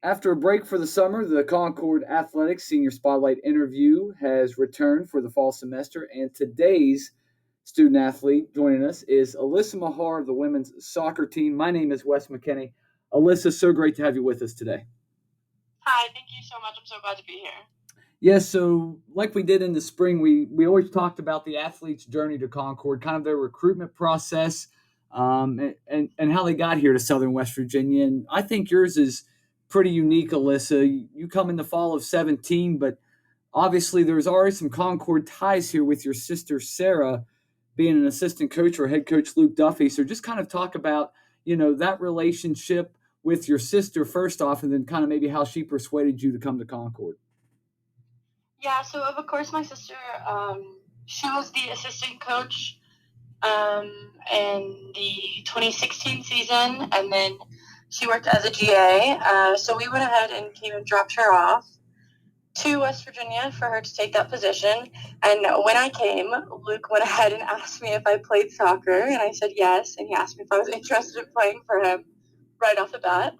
After a break for the summer, the Concord Athletics Senior Spotlight interview has returned for the fall semester, and today's student athlete joining us is Alyssa Mahar of the women's soccer team. My name is Wes McKinney. Alyssa, so great to have you with us today. Hi, thank you so much. I'm so glad to be here. Yes, so like we did in the spring, we always talked about the athlete's journey to Concord, kind of their recruitment process, and how they got here to Southern West Virginia. And I think yours is pretty unique, Alyssa. You come in the fall of 17, but obviously there's already some Concord ties here with your sister Sarah being an assistant coach or head coach Luke Duffy. So just kind of talk about, that relationship with your sister first off, and then kind of maybe how she persuaded you to come to Concord. Yeah, so of course my sister, she was the assistant coach in the 2016 season, and then she worked as a GA. So we went ahead and came and dropped her off to West Virginia for her to take that position. And when I came, Luke went ahead and asked me if I played soccer, and I said yes, and he asked me if I was interested in playing for him right off the bat.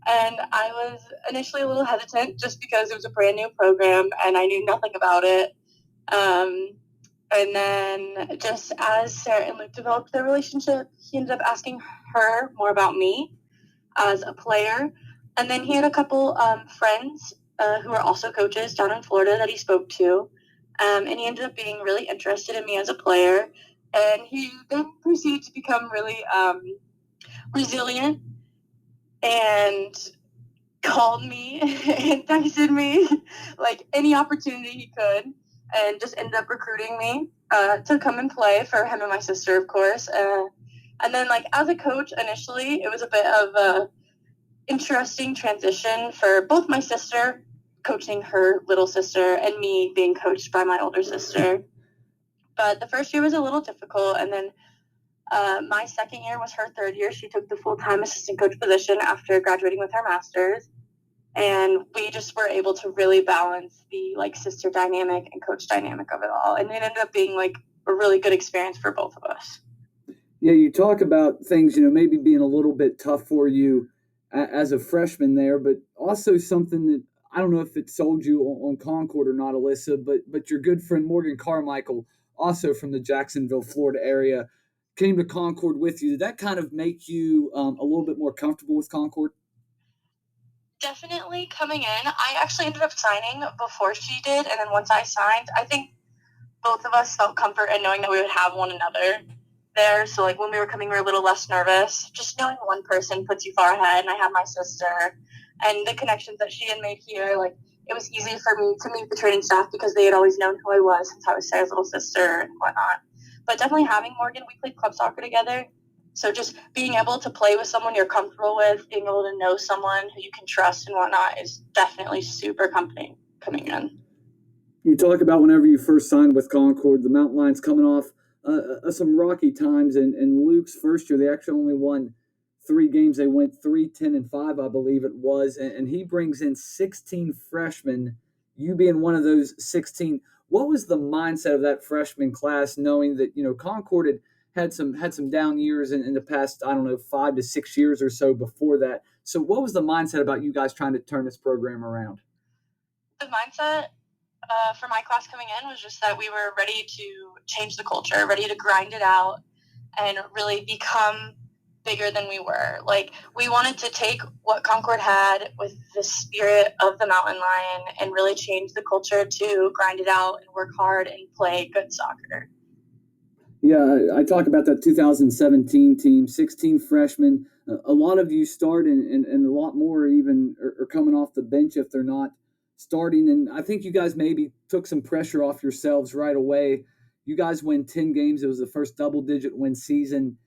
And I was initially a little hesitant just because it was a brand new program and I knew nothing about it. And then just as Sarah and Luke developed their relationship, he ended up asking her more about me as a player. And then he had a couple friends who are also coaches down in Florida that he spoke to. And he ended up being really interested in me as a player. And he then proceeded to become really resilient and called me and texted me like any opportunity he could, and just ended up recruiting me to come and play for him and my sister, of course. And then, like, as a coach, initially, it was a bit of a interesting transition for both my sister coaching her little sister and me being coached by my older sister. But the first year was a little difficult, and then my second year was her third year. She took the full-time assistant coach position after graduating with her master's. And we just were able to really balance the sister dynamic and coach dynamic of it all. And it ended up being a really good experience for both of us. Yeah, you talk about things, maybe being a little bit tough for you as a freshman there, but also something that I don't know if it sold you on Concord or not, Alyssa, but your good friend Morgan Carmichael, also from the Jacksonville, Florida area, came to Concord with you. Did that kind of make you a little bit more comfortable with Concord? Definitely coming in. I actually ended up signing before she did, and then once I signed, I think both of us felt comfort in knowing that we would have one another there. So when we were coming, we were a little less nervous. Just knowing one person puts you far ahead, and I had my sister and the connections that she had made here. It was easy for me to meet the training staff because they had always known who I was since I was Sarah's little sister and whatnot. But definitely having Morgan, we played club soccer together. So just being able to play with someone you're comfortable with, being able to know someone who you can trust and whatnot is definitely super comforting coming in. You talk about whenever you first signed with Concord, the Mountain Lions coming off some rocky times, and Luke's first year, they actually only won 3 games. They went 3-10-5, I believe it was, and he brings in 16 freshmen, you being one of those 16. What was the mindset of that freshman class, knowing that, Concord had some down years in the past, I don't know, 5 to 6 years or so before that. So what was the mindset about you guys trying to turn this program around? The mindset for my class coming in was just that we were ready to change the culture, ready to grind it out and really become bigger than we were. We wanted to take what Concord had with the spirit of the Mountain Lion and really change the culture to grind it out and work hard and play good soccer. Yeah, I talk about that 2017 team, 16 freshmen. A lot of you start, and a lot more even are coming off the bench if they're not starting. And I think you guys maybe took some pressure off yourselves right away. You guys win 10 games. It was the first double-digit win season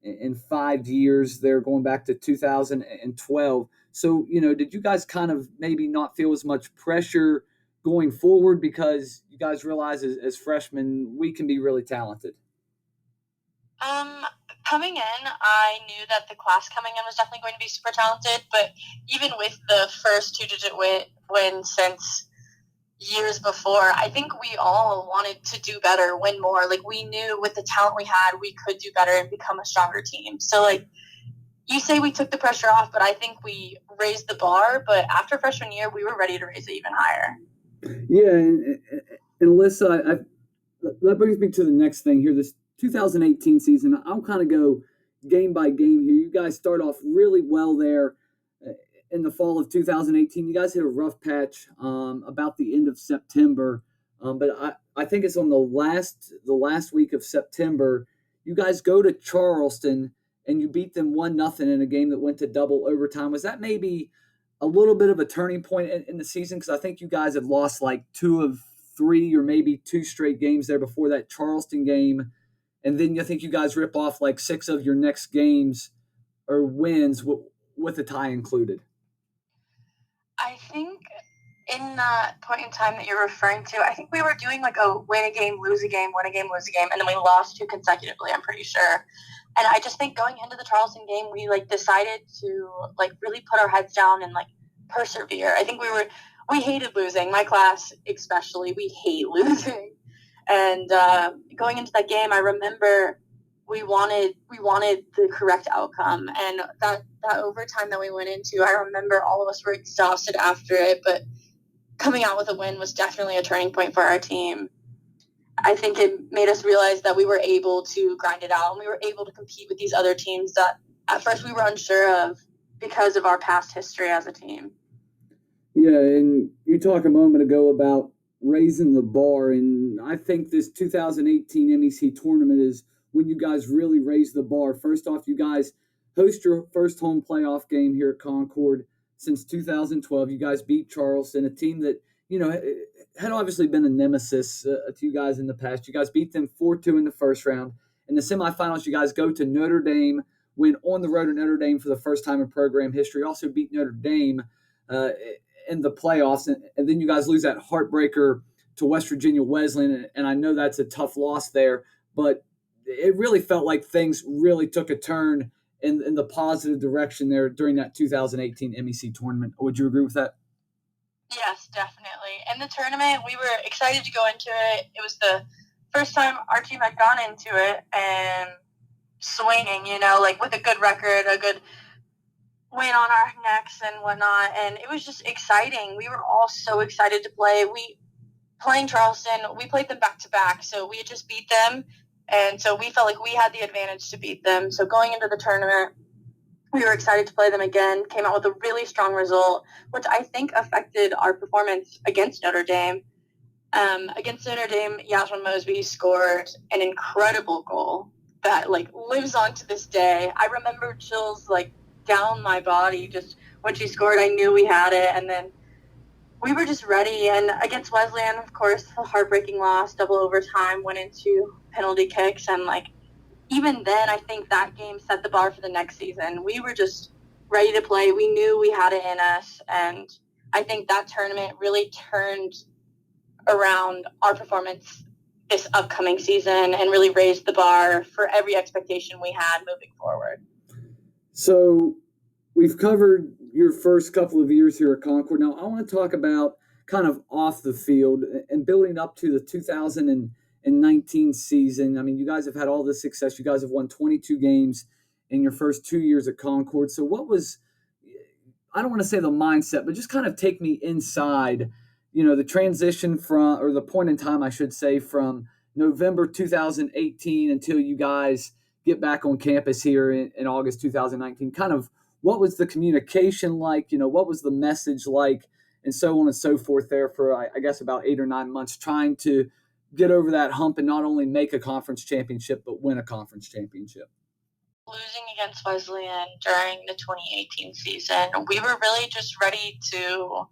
in 5 years. They're going back to 2012. So, did you guys kind of maybe not feel as much pressure going forward because you guys realize as freshmen we can be really talented? Coming in, I knew that the class coming in was definitely going to be super talented, but even with the first 2-digit win since years before, I think we all wanted to do better, win more. We knew with the talent we had, we could do better and become a stronger team. So, you say we took the pressure off, but I think we raised the bar, but after freshman year, we were ready to raise it even higher. Yeah, and Alyssa, that brings me to the next thing here. This 2018 season, I'll kind of go game by game here. You guys start off really well there in the fall of 2018. You guys hit a rough patch about the end of September, but I think it's on the last week of September. You guys go to Charleston and you beat them 1-0 in a game that went to double overtime. Was that maybe a little bit of a turning point in the season? Because I think you guys had lost like 2 of 3 or maybe 2 straight games there before that Charleston game, and then I think you guys rip off like 6 of your next games or wins with a tie included. I think in that point in time that you're referring to, I think we were doing like a win a game, lose a game, win a game, lose a game, and then we lost 2 consecutively, I'm pretty sure. And I just think going into the Charleston game, we like decided to like really put our heads down and like persevere. I think we hated losing. My class especially, we hate losing. And going into that game, I remember we wanted the correct outcome, and that overtime that we went into, I remember all of us were exhausted after it, but coming out with a win was definitely a turning point for our team. I think it made us realize that we were able to grind it out, and we were able to compete with these other teams that at first we were unsure of because of our past history as a team. Yeah, and you talked a moment ago about raising the bar, and I think this 2018 MEC tournament is when you guys really raise the bar. First off, you guys host your first home playoff game here at Concord since 2012. You guys beat Charleston, a team that had obviously been a nemesis to you guys in the past. You guys beat them 4-2 in the first round. In the semifinals, you guys go to Notre Dame, win on the road at Notre Dame for the first time in program history. Also beat Notre Dame in the playoffs, and then you guys lose that heartbreaker to West Virginia Wesleyan, and I know that's a tough loss there, but it really felt like things really took a turn in the positive direction there during that 2018 MEC tournament. Would you agree with that? Yes, definitely. In the tournament, we were excited to go into it. It was the first time our team had gone into it and swinging, like with a good record, a good win on our necks and whatnot. And it was just exciting. We were all so excited to play. Playing Charleston, we played them back to back, so we had just beat them. And so we felt like we had the advantage to beat them. So going into the tournament, we were excited to play them again, came out with a really strong result, which I think affected our performance against Notre Dame. Against Notre Dame, Yasmin Mosby scored an incredible goal that lives on to this day. I remember chills down my body just when she scored. I knew we had it, and then we were just ready. And against Wesleyan, of course, a heartbreaking loss, double overtime, went into penalty kicks, and even then, I think that game set the bar for the next season. We were just ready to play. We knew we had it in us, and I think that tournament really turned around our performance this upcoming season and really raised the bar for every expectation we had moving forward. So we've covered your first couple of years here at Concord. Now, I want to talk about kind of off the field and building up to the 2019 season. I mean, you guys have had all this success. You guys have won 22 games in your first 2 years at Concord. So what was, I don't want to say the mindset, but just kind of take me inside, the transition from, or the point in time, I should say, from November 2018 until you guys get back on campus here in August 2019. Kind of what was the communication like? What was the message like? And so on and so forth there for, I guess, about 8 or 9 months trying to get over that hump and not only make a conference championship, but win a conference championship. Losing against Wesleyan during the 2018 season, we were really just ready to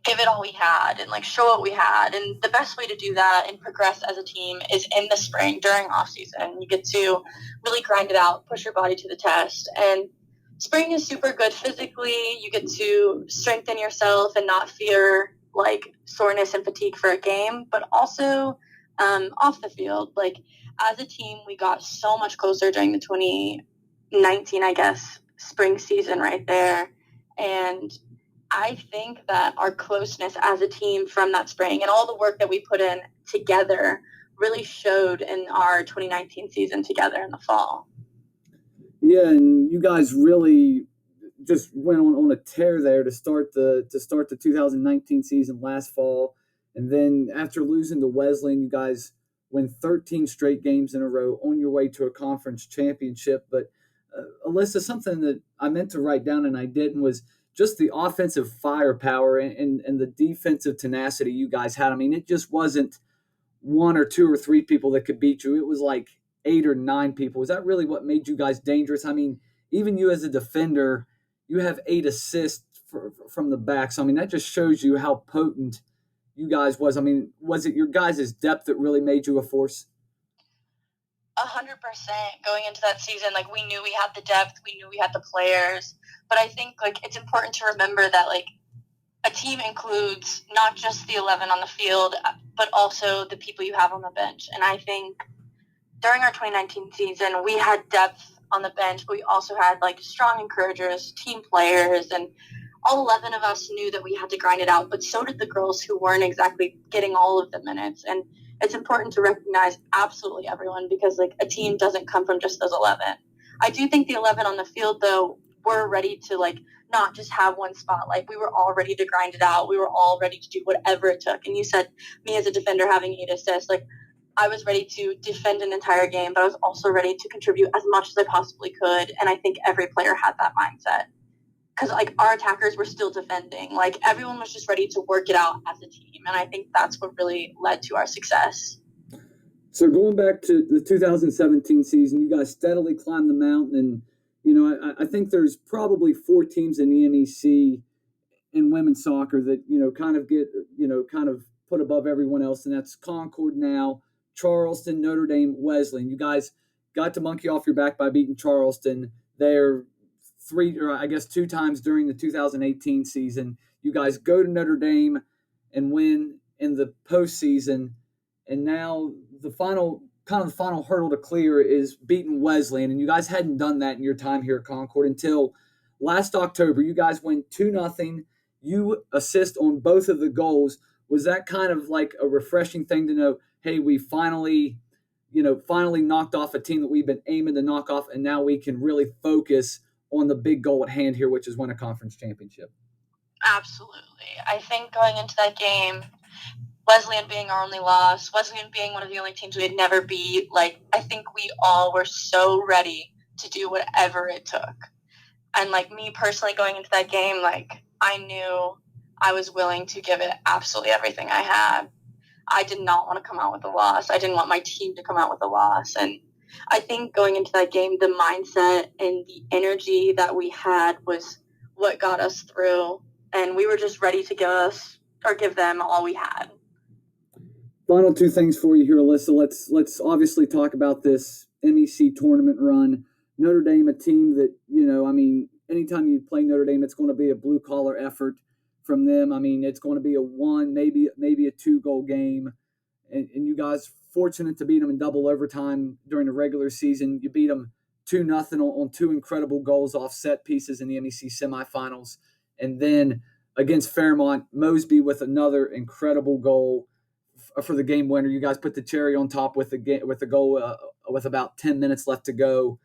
give it all we had and show what we had. And the best way to do that and progress as a team is in the spring during off season. You get to really grind it out, push your body to the test. And spring is super good physically. You get to strengthen yourself and not fear soreness and fatigue for a game, but also off the field. As a team, we got so much closer during the 2019, I guess, spring season right there. And I think that our closeness as a team from that spring and all the work that we put in together really showed in our 2019 season together in the fall. Yeah, and you guys really just went on a tear there to start the 2019 season last fall, and then after losing to Wesleyan, you guys win 13 straight games in a row on your way to a conference championship. But Alyssa, something that I meant to write down and I didn't was just the offensive firepower and the defensive tenacity you guys had. I mean, it just wasn't one or two or three people that could beat you. It was like eight or nine people. Is that really what made you guys dangerous? I mean, even you as a defender, you have 8 assists from the back. So I mean, that just shows you how potent you guys was. I mean, was it your guys' depth that really made you a force? 100% going into that season, like we knew we had the depth, we knew we had the players, but I think like it's important to remember that like a team includes not just the 11 on the field, but also the people you have on the bench. And I think during our 2019 season, we had depth on the bench, but we also had like strong encouragers, team players, and all 11 of us knew that we had to grind it out, but so did the girls who weren't exactly getting all of the minutes. And it's important to recognize absolutely everyone because like a team doesn't come from just those 11. I do think the 11 on the field, though, were ready to like not just have one spot. Like we were all ready to grind it out. We were all ready to do whatever it took. And you said me as a defender having 8 assists, like I was ready to defend an entire game, but I was also ready to contribute as much as I possibly could. And I think every player had that mindset because like our attackers were still defending. Like everyone was just ready to work it out as a team, and I think that's what really led to our success. So going back to the 2017 season, you guys steadily climbed the mountain, and I think there's probably 4 teams in the MEC in women's soccer that kind of get kind of put above everyone else, and that's Concord now, Charleston, Notre Dame, Wesleyan. You guys got to monkey off your back by beating Charleston. They're 2 times during the 2018 season. You guys go to Notre Dame and win in the postseason, and now the final hurdle to clear is beating Wesleyan, and you guys hadn't done that in your time here at Concord until last October. You guys win 2-0. You assist on both of the goals. Was that kind of like a refreshing thing to know? Hey, we finally knocked off a team that we've been aiming to knock off, and now we can really focus on the big goal at hand here, which is win a conference championship. Absolutely. I think going into that game, Wesleyan being our only loss, Wesleyan being one of the only teams we had never beat, like I think we all were so ready to do whatever it took. And like me personally going into that game, like I knew I was willing to give it absolutely everything I had. I did not want to come out with a loss. I didn't want my team to come out with a loss. And I think going into that game, the mindset and the energy that we had was what got us through. And we were just ready to give them all we had. Final 2 things for you here, Alyssa. Let's obviously talk about this MEC tournament run. Notre Dame, a team that, anytime you play Notre Dame, it's going to be a blue collar effort from them. I mean, it's going to be a one, maybe a 2-goal game. And you guys fortunate to beat them in double overtime during the regular season. You beat them 2-0 on 2 incredible goals off set pieces in the MEC semifinals. And then against Fairmont, Mosby with another incredible goal for the game winner. You guys put the cherry on top with the goal with about 10 minutes left to go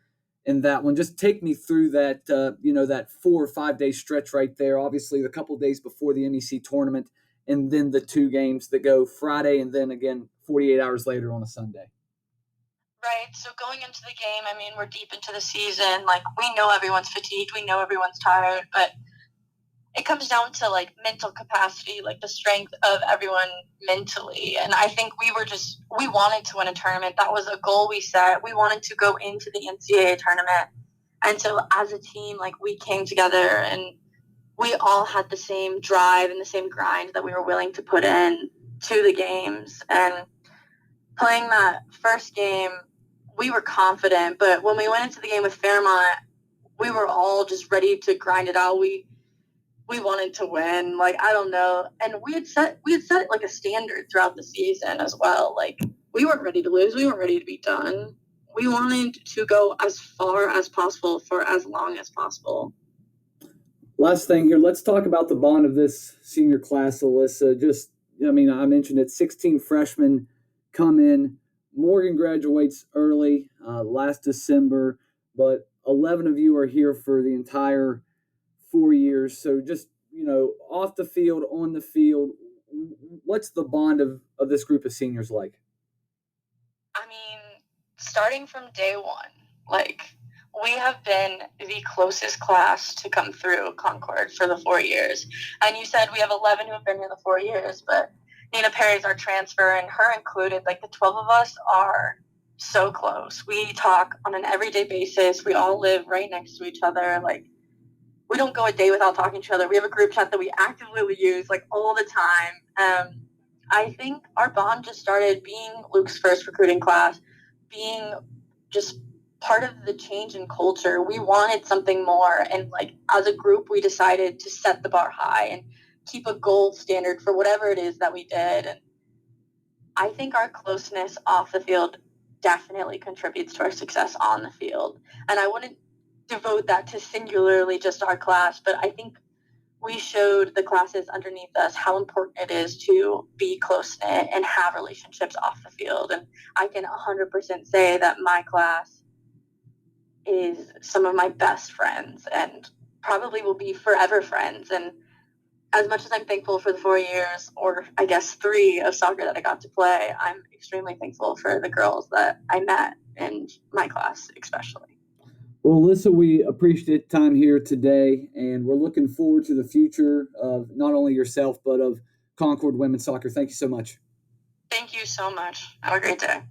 in that one. Just take me through that that 4 or 5 day stretch right there. Obviously, the couple days before the MEC tournament, and then the 2 games that go Friday and then again 48 hours later on a Sunday. Right. So going into the game, I mean, we're deep into the season. Like we know everyone's fatigued, we know everyone's tired, but it comes down to like mental capacity, like the strength of everyone mentally. And I think we wanted to win a tournament. That was a goal we set. We wanted to go into the NCAA tournament. And so as a team, like we came together and we all had the same drive and the same grind that we were willing to put in to the games. And playing that first game, we were confident. But when we went into the game with Fairmont, we were all just ready to grind it out. We wanted to win. Like, I don't know. And we had set like a standard throughout the season as well. Like, we weren't ready to lose. We weren't ready to be done. We wanted to go as far as possible for as long as possible. Last thing here, let's talk about the bond of this senior class, Alyssa. I mentioned it, 16 freshmen come in. Morgan graduates early, last December, but 11 of you are here for the entire 4 years. So just, off the field, on the field, what's the bond of this group of seniors like? I mean, starting from day one, like, we have been the closest class to come through Concord for the 4 years. And you said we have 11 who have been here the 4 years, but Nina Perry's our transfer, and her included. Like, the 12 of us are so close. We talk on an everyday basis. We all live right next to each other. Like, we don't go a day without talking to each other. We have a group chat that we actively use, like, all the time. I think our bond just started being Luke's first recruiting class, being just part of the change in culture. We wanted something more, and like, as a group, we decided to set the bar high and keep a gold standard for whatever it is that we did. And I think our closeness off the field definitely contributes to our success on the field. And I wouldn't devote that to singularly just our class, but I think we showed the classes underneath us how important it is to be close-knit and have relationships off the field. And I can 100% say that my class is some of my best friends and probably will be forever friends. And as much as I'm thankful for the 4 years, or I guess 3 of soccer that I got to play, I'm extremely thankful for the girls that I met in my class, especially. Well, Alyssa, we appreciate time here today, and we're looking forward to the future of not only yourself, but of Concord women's soccer. Thank you so much. Thank you so much. Have a great day.